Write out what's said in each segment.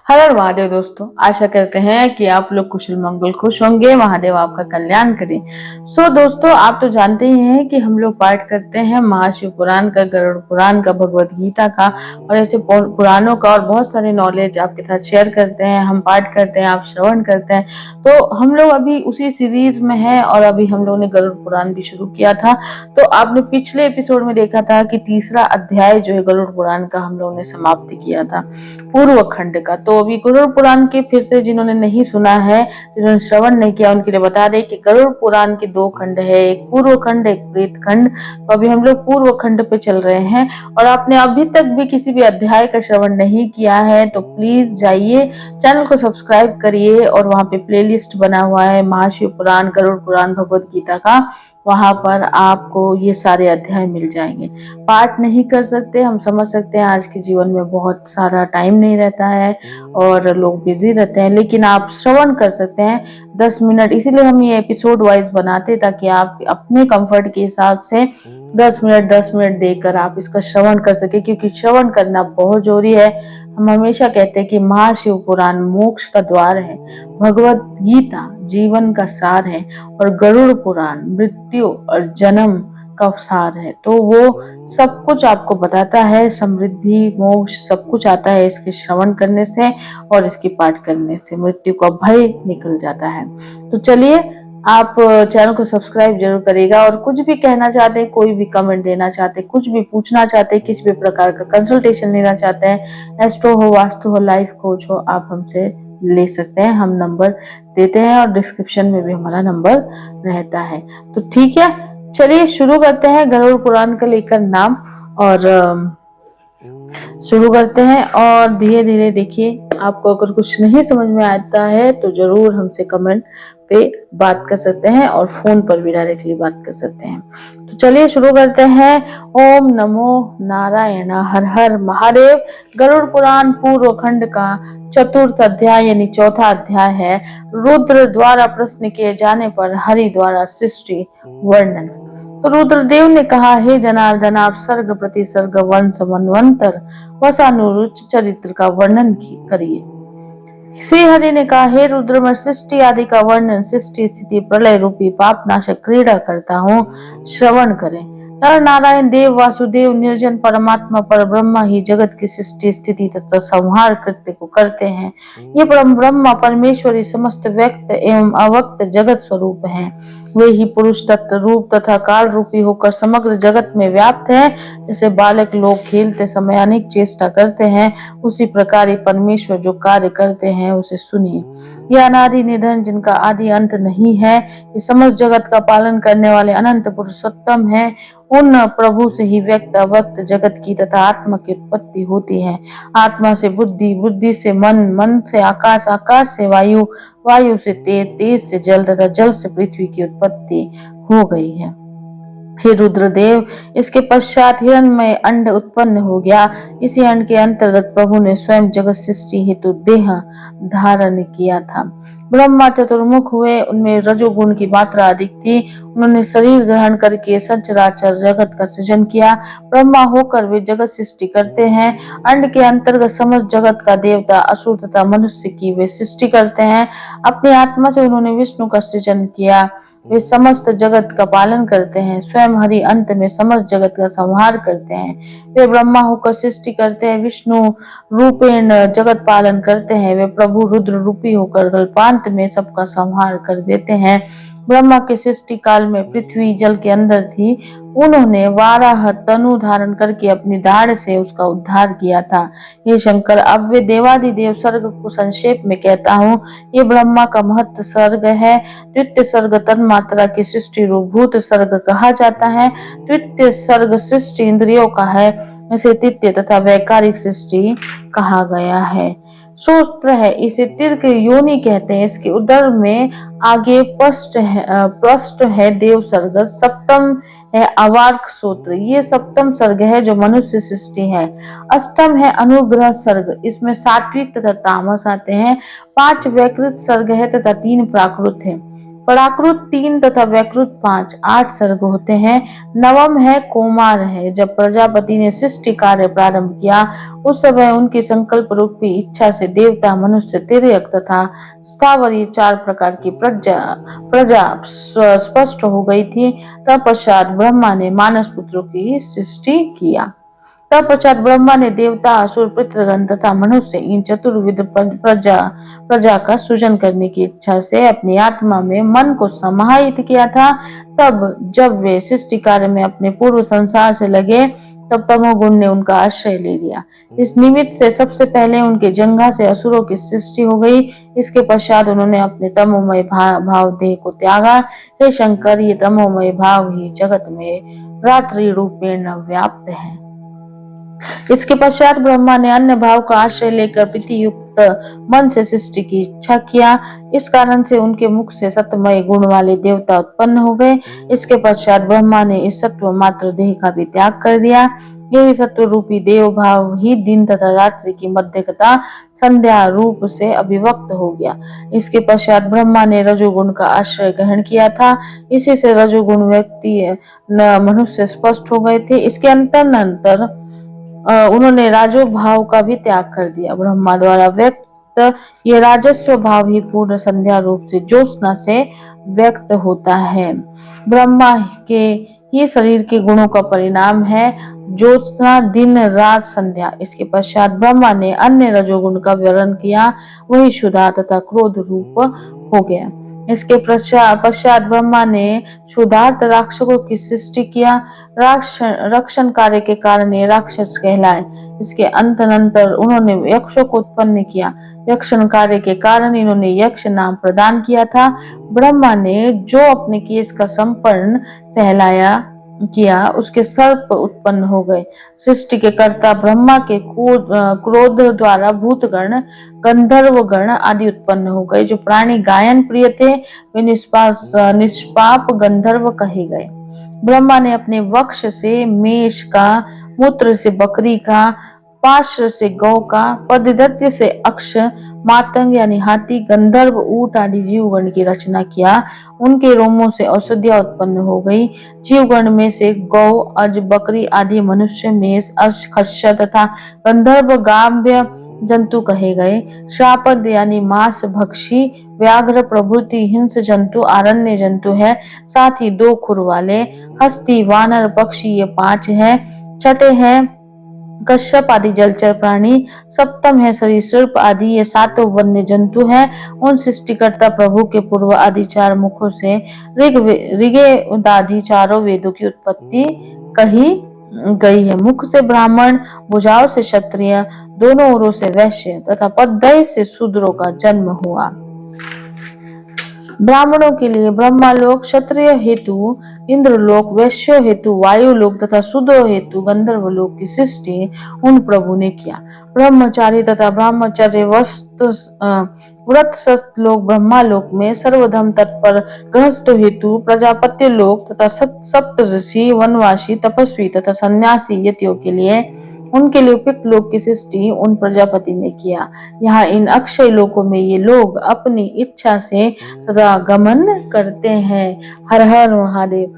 हर हर महादेव दोस्तों, आशा करते हैं कि आप लोग कुशल मंगल खुश होंगे। महादेव आपका कल्याण करें। दोस्तों, आप तो जानते ही हैं कि हम लोग पाठ करते हैं महाशिव पुराण का, गरुड़ पुराण का, भगवत गीता का और ऐसे पुराणों का और बहुत सारे नॉलेज आपके साथ शेयर करते हैं। हम पाठ करते हैं, आप श्रवण करते हैं। तो हम लोग अभी उसी सीरीज में हैं और अभी हम लोगों ने गरुड़ पुराण भी शुरू किया था। तो आपने पिछले एपिसोड में देखा था कि तीसरा अध्याय जो है गरुड़ पुराण का हम लोगों ने समाप्ति किया था, पूर्व खंड का। तो अभी गरुड़ पुराण के फिर से जिन्होंने नहीं सुना है, जिन्होंने श्रवण नहीं किया, उनके लिए बता दें कि गरुड़ पुराण के दो खंड है, एक पूर्व खंड, एक प्रेत खंड। तो अभी हम लोग पूर्व खंड पे चल रहे हैं और आपने अभी तक भी किसी भी अध्याय का श्रवण नहीं किया है तो प्लीज जाइए, चैनल को सब्सक्राइब करिए और वहां पे प्लेलिस्ट बना हुआ है महाशिव पुराण, गरुड़ पुराण, भगवत गीता का। वहां पर आपको ये सारे अध्याय मिल जाएंगे। पाठ नहीं कर सकते, हम समझ सकते हैं आज के जीवन में बहुत सारा टाइम नहीं रहता है और लोग बिजी रहते हैं, लेकिन आप श्रवण कर सकते हैं 10 मिनट। इसीलिए हम ये एपिसोड वाइज बनाते ताकि आप अपने कंफर्ट के हिसाब से 10 मिनट देकर आप इसका श्रवण कर सके, क्योंकि श्रवण करना बहुत जरूरी है। हम हमेशा कहते हैं कि महाशिव पुराण मोक्ष का द्वार है, भगवत गीता जीवन का सार है और गरुड़ पुराण मृत्यु और जन्म का सार है। तो वो सब कुछ आपको बताता है, समृद्धि मोक्ष सब कुछ आता है इसके श्रवण करने से और इसके पाठ करने से मृत्यु का भय निकल जाता है। तो चलिए, आप चैनल को सब्सक्राइब जरूर करिएगा और कुछ भी कहना चाहते हैं, कोई भी कमेंट देना चाहते हैं, कुछ भी पूछना चाहते हैं, किसी भी प्रकार का कंसल्टेशन लेना चाहते हैं, एस्ट्रो हो, वास्तु हो, लाइफ कोच हो, आप हमसे ले सकते हैं। हम नंबर देते हैं और डिस्क्रिप्शन में भी हमारा नंबर रहता है। तो ठीक है, चलिए शुरू करते हैं गरुड़ पुराण का लेकर नाम और शुरू करते हैं। और धीरे धीरे देखिए, आपको अगर कुछ नहीं समझ में आता है तो जरूर हमसे कमेंट पे बात कर सकते हैं और फोन पर भी डायरेक्टली बात कर सकते हैं। तो चलिए शुरू करते हैं। ओम नमो नारायण, हर हर महादेव। गरुड़ पुराण पूर्व खंड का चतुर्थ अध्याय यानी चौथा अध्याय है। रुद्र द्वारा प्रश्न किए जाने पर हरि द्वारा सृष्टि वर्णन। तो रुद्रदेव ने कहा, हे जनार्दन, आप सर्ग प्रति सर्ग, वंश मनवंतर वसानुरुच चरित्र का वर्णन करिए। श्री हरि ने कहा, हे रुद्र, मैं सृष्टि आदि का वर्णन, सृष्टि स्थिति प्रलय रूपी पाप नाशक क्रीड़ा करता हूँ, श्रवण करें। नर नारायण देव वासुदेव निर्जन परमात्मा पर ब्रह्मा ही जगत की सृष्टि स्थिति तथा संहार कृत्य को करते हैं। ये परम ब्रह्मा परमेश्वरी समस्त व्यक्त एवं अव्यक्त जगत स्वरूप हैं। वे ही पुरुष तत्व रूप तथा काल रूपी होकर समग्र जगत में व्याप्त है। जैसे बालक लोग खेलते समय अनेक चेष्टा करते हैं, उसी प्रकार परमेश्वर जो कार्य करते हैं उसे सुनिए। यह अनादि निधन, जिनका आदि अंत नहीं है, ये समस्त जगत का पालन करने वाले अनंत पुरुषोत्तम है। उन प्रभु से ही व्यक्त अव्यक्त जगत की तथा आत्मा की उत्पत्ति होती है। आत्मा से बुद्धि, बुद्धि से मन, मन से आकाश, आकाश से वायु, वायु से तेज, तेज से जल तथा जल से पृथ्वी की उत्पत्ति हो गई है। हे रुद्रदेव, इसके पश्चात हिरण्मय अंड उत्पन्न हो गया। इसी अंड के अंतर्गत प्रभु ने स्वयं जगत सृष्टि हेतु देह धारण किया था। ब्रह्मा चतुर्मुख हुए, उनमें रजोगुण की मात्रा अधिक थी। उन्होंने शरीर ग्रहण करके सचराचर जगत का सृजन किया। ब्रह्मा होकर वे जगत सृष्टि करते हैं। अंड के अंतर्गत समस्त जगत का देवता, असुर तथा मनुष्य की वे सृष्टि करते हैं। अपनी आत्मा से उन्होंने विष्णु का सृजन किया। वे समस्त जगत का पालन करते हैं। स्वयं हरि अंत में समस्त जगत का संहार करते हैं। वे ब्रह्मा होकर सृष्टि करते हैं, विष्णु रूपेण जगत पालन करते हैं। वे प्रभु रुद्र रूपी होकर कल्पांत में सबका संहार कर देते हैं। ब्रह्मा के सृष्टि काल में पृथ्वी जल के अंदर थी। उन्होंने वाराह तनु धारण करके अपनी दाढ़ से उसका उद्धार किया था। ये शंकर, अब वे देवादिदेव सर्ग को संक्षेप में कहता हूँ। ये ब्रह्मा का महत्व सर्ग है। द्वितीय सर्ग तन मात्रा की सृष्टि रूपभूत सर्ग कहा जाता है। द्वितीय सर्ग सृष्टि इंद्रियों का है, इसे तृतीय तथा वैकारिक सृष्टि कहा गया है। सूत्र है, इसे तीर्थ योनि कहते हैं। इसके उदर में आगे पृष्ठ है देव सर्ग। सप्तम है अवार्क सूत्र, ये सप्तम सर्ग है जो मनुष्य सृष्टि है। अष्टम है अनुग्रह सर्ग, इसमें सात्विक तथा तामस आते हैं। 5 वैकृत सर्ग है तथा 3 प्राकृत है। प्राकृत 3 तथा व्याकृत 5, 8 सर्ग होते हैं। नवम है कोमार है। जब प्रजापति ने सृष्टि कार्य प्रारंभ किया उस समय उनकी संकल्प रूपी इच्छा से देवता, मनुष्य, तिर्यक तथा स्थावर ये 4 प्रकार की प्रजा स्पष्ट हो गई थी। तत्पश्चात ब्रह्मा ने मानस पुत्रों की सृष्टि किया। तत्पश्चात ब्रह्मा ने देवता, असुर, पितृगण तथा मनुष्य इन चतुर्विध प्रजा का सृजन करने की इच्छा से अपनी आत्मा में मन को समाहित किया था। तब जब वे सृष्टि कार्य में अपने पूर्व संसार से लगे तब तमोगुण ने उनका आश्रय ले लिया। इस निमित्त से सबसे पहले उनके जंघा से असुरों की सृष्टि हो गई। इसके पश्चात उन्होंने अपने तमोमय भाव देह को त्यागा। हे शंकर, ये तमोमय भाव ही जगत में रात्रि रूपेण व्याप्त है। इसके पश्चात ब्रह्मा ने अन्य भाव का आश्रय लेकर प्रीति युक्त मन से सृष्टि की इच्छा किया। इस कारण से उनके मुख से सत्वमय गुण वाले देवता उत्पन्न हो गए। इसके पश्चात ब्रह्मा ने इस सत्व मात्र देह का भी त्याग कर दिया। यही सत्व रूपी देव भाव ही दिन तथा रात्रि की मध्यकता संध्या रूप से अभिव्यक्त हो गया। इसके पश्चात ब्रह्मा ने रजोगुण का आश्रय ग्रहण किया था। इसी से रजोगुण व्यक्ति मनुष्य स्पष्ट हो गए थे। इसके अंतर उन्होंने राजो भाव का भी त्याग कर दिया। ब्रह्मा द्वारा व्यक्त ये राजस्व भाव ही पूर्ण संध्या रूप से ज्योत्सना से व्यक्त होता है। ब्रह्मा के ये शरीर के गुणों का परिणाम है ज्योत्सना, दिन, रात, संध्या। इसके पश्चात ब्रह्मा ने अन्य रजोगुण का वर्णन किया, वही क्षुधा तथा क्रोध रूप हो गया। इसके पश्चात ब्रह्मा ने क्षुधार्त राक्षसों की सृष्टि किया। रक्षण कार्य के कारण ये राक्षस कहलाए। इसके अंतरंतर उन्होंने यक्षों को उत्पन्न किया। यक्षण कार्य के कारण इन्होंने यक्ष नाम प्रदान किया था। ब्रह्मा ने जो अपने केस का संपर्ण सहलाया किया उसके सर्प उत्पन्न हो गए। सृष्टि के कर्ता ब्रह्मा के क्रोध द्वारा भूतगण, गंधर्वगण आदि उत्पन्न हो गए। जो प्राणी गायन प्रिय थे वे निष्पाप गंधर्व कहे गए। ब्रह्मा ने अपने वक्ष से मेष का, मूत्र से बकरी का, पार्श्व से गौ का, पददत्य से अक्ष, मातंग यानी हाथी, गंधर्व, ऊंट आदि जीवगण की रचना किया। उनके रोमों से औषधियां उत्पन्न हो गई। जीवगण में से गौ, अज, बकरी आदि मनुष्य, मेष, अश्व, खच्चर तथा गंधर्व गाम्य जंतु कहे गए। श्रापद यानी मांस भक्षी, व्याघ्र प्रभृति हिंस जंतु आरण्य जंतु है। साथ ही 2 खुर वाले हस्ती, वानर, पक्षी ये 5 है। छठे हैं कश्यप आदि जलचर प्राणी। सप्तम है सरीसृप आदि ये 7 वन्य जंतु हैं। उन सृष्टिकर्ता प्रभु के पूर्व आदि 4 मुखों से ऋगे आदि 4 वेदों की उत्पत्ति कही गई है। मुख से ब्राह्मण, भुजाओं से क्षत्रिय, दोनों ओरों से वैश्य तथा पददय से शूद्रों का जन्म हुआ। ब्राह्मणों के लिए ब्रह्मालोक, क्षत्रिय हेतु इंद्रलोक, वैश्यों हेतु वायुलोक तथा शूद्रों हेतु गंधर्वलोक की सृष्टि उन प्रभु ने किया। ब्रह्मचारी तथा ब्रह्मचर्य व्रत लोक ब्रह्मालोक में, सर्वधर्म तत्पर गृहस्थों हेतु प्रजापत्य लोक तथा सप्त ऋषि, वनवासी, तपस्वी तथा सन्यासी यतियों के लिए उनके लिए उपयुक्त लोक की सृष्टि उन प्रजापति ने किया। यहाँ इन अक्षय लोकों में ये लोग अपनी इच्छा से सदा गमन करते हैं। हर हर महादेव।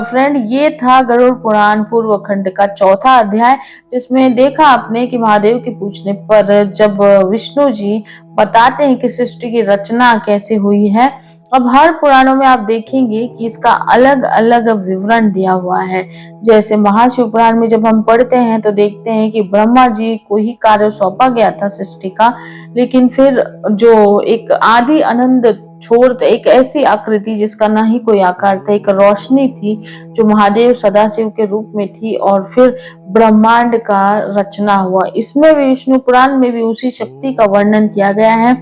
फ्रेंड, ये था गरुड़ पुराण पूर्व खंड का 4था अध्याय, जिसमें देखा आपने कि महादेव के पूछने पर जब विष्णु जी बताते हैं कि सृष्टि की रचना कैसे हुई है, अब हर पुराणों में आप देखेंगे कि इसका अलग अलग विवरण दिया हुआ है। जैसे महाशिव पुराण में जब हम पढ़ते हैं तो देखते हैं कि ब्रह्मा जी को ही कार्य सौंपा गया था सृष्टि का, लेकिन फिर जो एक आदि अनंत छोर, एक ऐसी आकृति जिसका ना ही कोई आकार था, एक रोशनी थी जो महादेव सदाशिव के रूप में थी, और फिर ब्रह्मांड का रचना हुआ। इसमें भी विष्णु पुराण में भी उसी शक्ति का वर्णन किया गया है।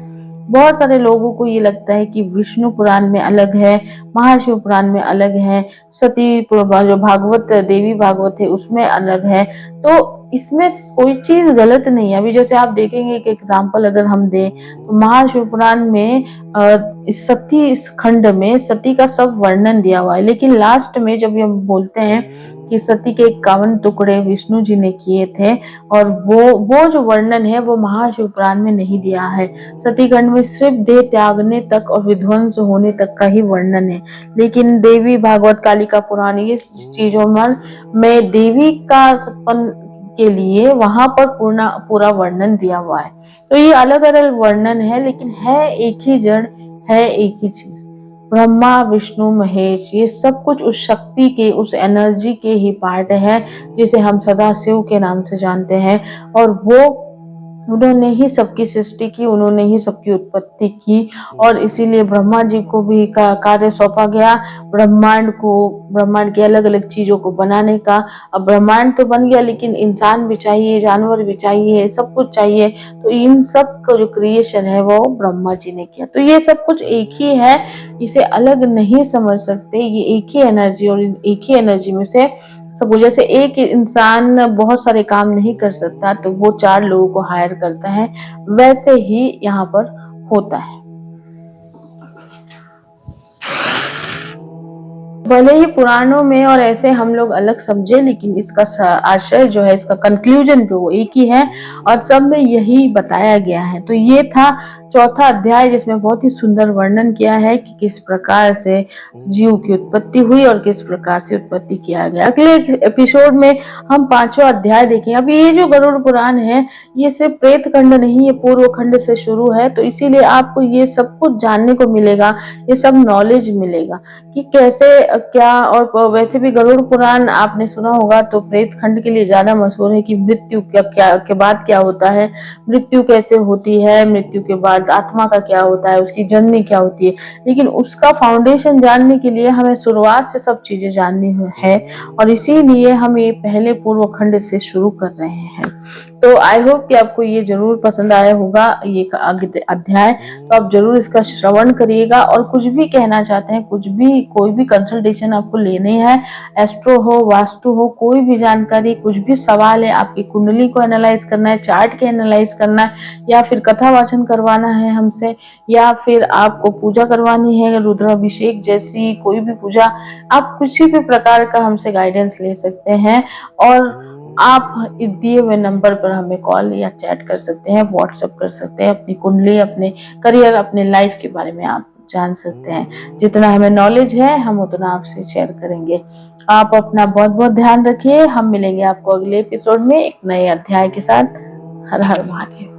बहुत सारे लोगों को ये लगता है कि विष्णु पुराण में अलग है, महाशिव पुराण में अलग है, सती जो भागवत देवी भागवत है उसमें अलग है। तो इसमें कोई चीज गलत नहीं है। अभी जैसे आप देखेंगे एक एग्जाम्पल अगर हम दें तो महाशिवपुराण में इस सती इस खंड में सती का सब वर्णन दिया हुआ है, लेकिन लास्ट में जब हम बोलते हैं कि सती के 51 टुकड़े विष्णु जी ने किए थे, और वो जो वर्णन है वो महाशिवपुराण में नहीं दिया है। सती खंड में सिर्फ देह त्यागने तक और विध्वंस होने तक का ही वर्णन है, लेकिन देवी भागवत कालिका पुराण ये चीजों में देवी का सत्पन्न के लिए वहां पर पूरा वर्णन दिया हुआ है। तो ये अलग अलग वर्णन है, लेकिन है एक ही जड़, है एक ही चीज। ब्रह्मा विष्णु महेश ये सब कुछ उस शक्ति के, उस एनर्जी के ही पार्ट है, जिसे हम सदा शिव के नाम से जानते हैं। और वो उन्होंने ही सबकी सृष्टि की, उन्होंने ही सबकी उत्पत्ति की, और इसीलिए ब्रह्मा जी को भी कार्य सौंपा गया ब्रह्मांड की अलग अलग चीजों को बनाने का। अब ब्रह्मांड तो बन गया, लेकिन इंसान भी चाहिए, जानवर भी चाहिए, सब कुछ चाहिए। तो इन सब का जो क्रिएशन है वो ब्रह्मा जी ने किया। तो ये सब कुछ एक ही है, इसे अलग नहीं समझ सकते। ये एक ही एनर्जी, और एक ही एनर्जी में से सब, जैसे एक इंसान बहुत सारे काम नहीं कर सकता तो वो 4 लोगों को हायर करता है, वैसे ही यहाँ पर होता है। भले ही पुराणों में और ऐसे हम लोग अलग समझे, लेकिन इसका आशय जो है, इसका कंक्लूजन जो एक ही है, और सब में यही बताया गया है। तो ये था चौथा अध्याय, जिसमें बहुत ही सुंदर वर्णन किया है कि किस प्रकार से जीव की उत्पत्ति हुई और किस प्रकार से उत्पत्ति किया गया। अगले एपिसोड में हम 5वां अध्याय देखेंगे। अब ये जो गरुड़ पुराण है, ये सिर्फ प्रेत खंड नहीं, ये पूर्व खंड से शुरू है, तो इसीलिए आपको ये सब कुछ जानने को मिलेगा, ये सब नॉलेज मिलेगा कि कैसे क्या। और वैसे भी गरुड़ पुराण आपने सुना होगा तो प्रेत खंड के लिए ज्यादा मशहूर है कि मृत्यु के बाद क्या होता है, मृत्यु कैसे होती है, मृत्यु के बाद आत्मा का क्या होता है, उसकी जर्नी क्या होती है। लेकिन उसका फाउंडेशन जानने के लिए हमें शुरुआत से सब चीजें जाननी है, और इसीलिए हम ये पहले पूर्व खंड से शुरू कर रहे हैं। तो आई होप कि आपको ये जरूर पसंद आया होगा ये अध्याय। तो आप जरूर इसका श्रवण करिएगा, और कुछ भी कहना चाहते हैं, कुछ भी, कोई भी कंसल्टेशन आपको लेनी है, एस्ट्रो हो, वास्तु हो, कोई भी जानकारी, कुछ भी सवाल है, आपकी कुंडली को एनालाइज करना है, चार्ट के एनालाइज करना है, या फिर कथा वाचन करवाना है हमसे, या फिर आपको पूजा करवानी है, रुद्राभिषेक जैसी कोई भी पूजा, आप किसी भी प्रकार का हमसे गाइडेंस ले सकते हैं। और आप दिए हुए नंबर पर हमें कॉल या चैट कर सकते हैं, व्हाट्सएप कर सकते हैं, अपनी कुंडली, अपने करियर, अपने लाइफ के बारे में आप जान सकते हैं। जितना हमें नॉलेज है हम उतना आपसे शेयर करेंगे। आप अपना बहुत बहुत ध्यान रखिए। हम मिलेंगे आपको अगले एपिसोड में एक नए अध्याय के साथ। हर हर महादेव।